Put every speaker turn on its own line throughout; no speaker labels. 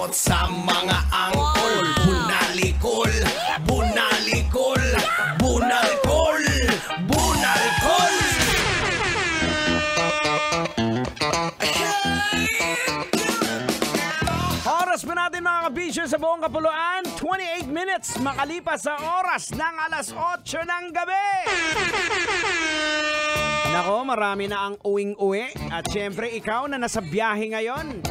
out sa mga angkol. Bunalikol, bunalikol, bunalkol, bunalkol.
Oras pa natin mga kabisyo sa buong kapuluan, 28 minutes makalipas sa oras ng alas 8 ng gabi. Nako, marami na ang uwing-uwi. At syempre, ikaw na nasa biyahe ngayon,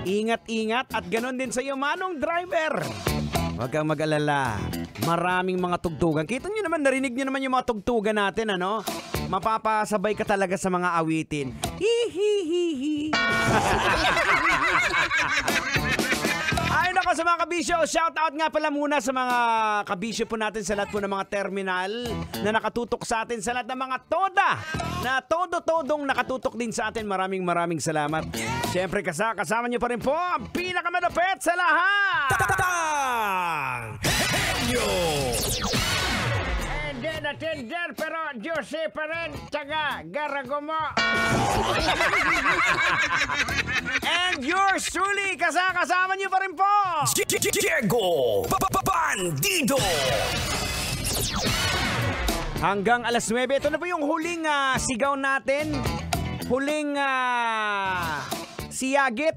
ingat-ingat at ganun din sa iyo, manong driver. Huwag kang mag-alala. Maraming mga tugtugan. Kita nyo naman, narinig nyo naman yung mga tugtugan natin, ano? Mapapasabay ka talaga sa mga awitin. Hihihihi. Ay nako sa mga kabisyo, shout out nga pala muna sa mga kabisyo po natin sa lahat po ng mga terminal na nakatutok sa atin, sa lahat ng mga toda na todo-todong nakatutok din sa atin. Maraming salamat. Siyempre kasama nyo pa rin po ang pinakamalupit sa lahat. Henyo! Hindi na tender pero juicy pa rin. Tsaga, garago mo. And yours truly, kasama niyo pa rin po,
Diego Bandido.
hanggang alas 9. Ito na po yung huling sigaw natin. Huling siyagit.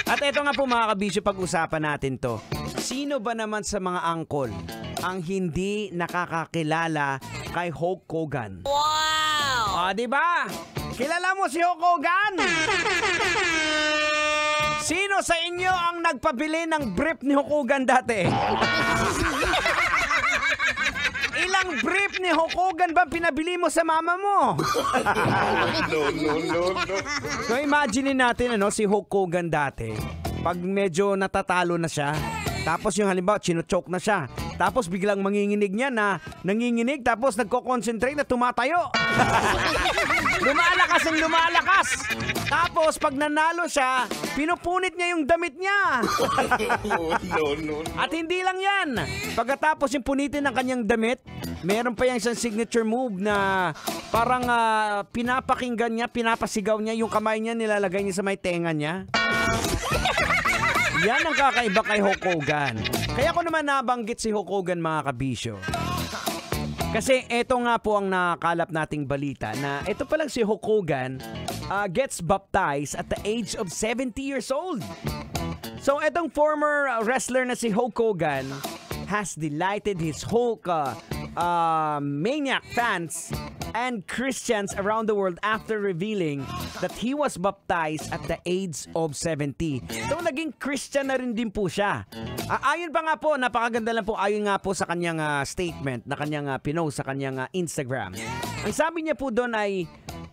At ito nga po mga kabisyo, pag-usapan natin to. Sino ba naman sa mga angkol ang hindi nakakakilala kay Hulk Hogan? Wow! O, diba? Kilala mo si Hulk Hogan? Sino sa inyo ang nagpabili ng brief ni Hulk Hogan dati? Ilang brief ni Hulk Hogan ba pinabili mo sa mama mo? No. So imagine natin si Hulk Hogan dati, pag medyo natatalo na siya, tapos yung halimbawa chino-choke na siya, tapos biglang manginginig niya na nanginginig, tapos nagko-concentrate na tumatayo. Lumalakas. Tapos pag nanalo siya, pinupunit niya yung damit niya. No. At hindi lang yan. Pagkatapos yung punitin ng kanyang damit, meron pa yung isang signature move na parang pinapakinggan niya, pinapasigaw niya, yung kamay niya nilalagay niya sa may tenga niya. Yan ang kakaiba kay Hulk Hogan. Kaya ko naman nabanggit si Hulk Hogan mga kabisyo. Kasi ito nga po ang nakalap nating balita na ito palang si Hulk Hogan gets baptized at the age of 70 years old. So itong former wrestler na si Hulk Hogan has delighted his Hulk maniac fans and Christians around the world after revealing that he was baptized at the age of 70. So naging Christian na rin din po siya. Ayon pa nga po, napakaganda lang po, ayon nga po sa kanyang statement na kanyang pinost sa kanyang Instagram. Ang sabi niya po doon ay,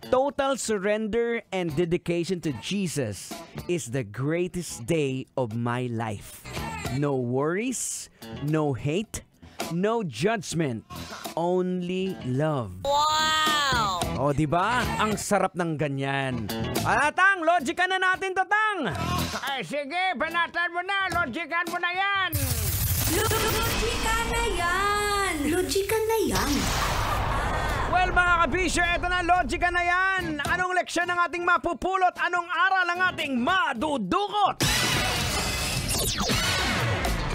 total surrender and dedication to Jesus is the greatest day of my life. No worries, no hate, no judgment, only love. Wow! O, diba? Ang sarap ng ganyan. Tang, logican na natin to, Tang! Ay, sige, banatan mo na, logican mo na yan!
Logican na yan!
Well, mga kabisyo, eto na, logican na yan! Anong leksyon ang ating mapupulot? Anong aral ang ating madudukot?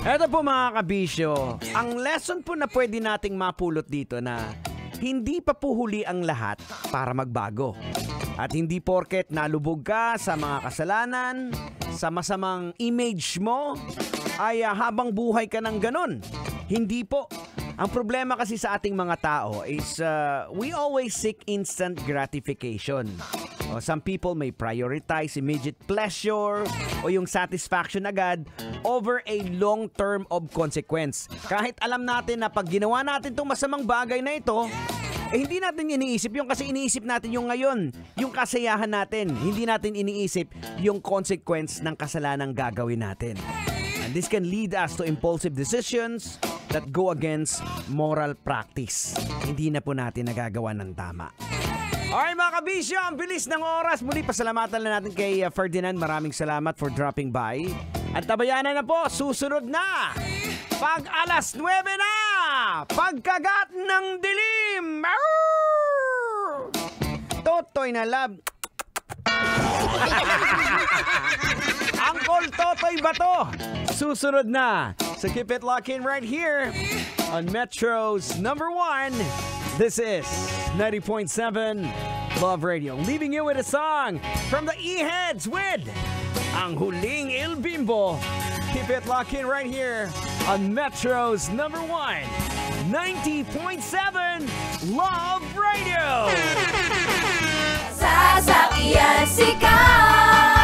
Eto po mga kabisyo, ang lesson po na pwede nating mapulot dito na hindi pa po huli ang lahat para magbago. At hindi porket nalubog ka sa mga kasalanan, sa masamang image mo, ay habang buhay ka ng ganun. Hindi po. Ang problema kasi sa ating mga tao is we always seek instant gratification. Some people may prioritize immediate pleasure o yung satisfaction agad over a long term of consequence. Kahit alam natin na pag ginawa natin itong masamang bagay na ito, hindi natin iniisip yung kasi iniisip natin yung ngayon, yung kasayahan natin. Hindi natin iniisip yung consequence ng kasalanang gagawin natin. And this can lead us to impulsive decisions that go against moral practice. Hindi na po natin nagagawa ng tama. Alright mga kabisyo, ang bilis ng oras. Muli pasalamatan na natin kay Ferdinand. Maraming salamat for dropping by. At tabayanan na po, susunod na pag alas 9 na, pagkagat ng dilim. Totoy na love. Uncle Totoy Bato. Susunod na. So keep it locked in right here on Metro's number 1. This is 90.7 Love Radio. Leaving you with a song from the E-Heads with Ang Huling Il Bimbo. Keep it locked in right here on Metro's number 1, 90.7 Love Radio.
Sasakyan sikat.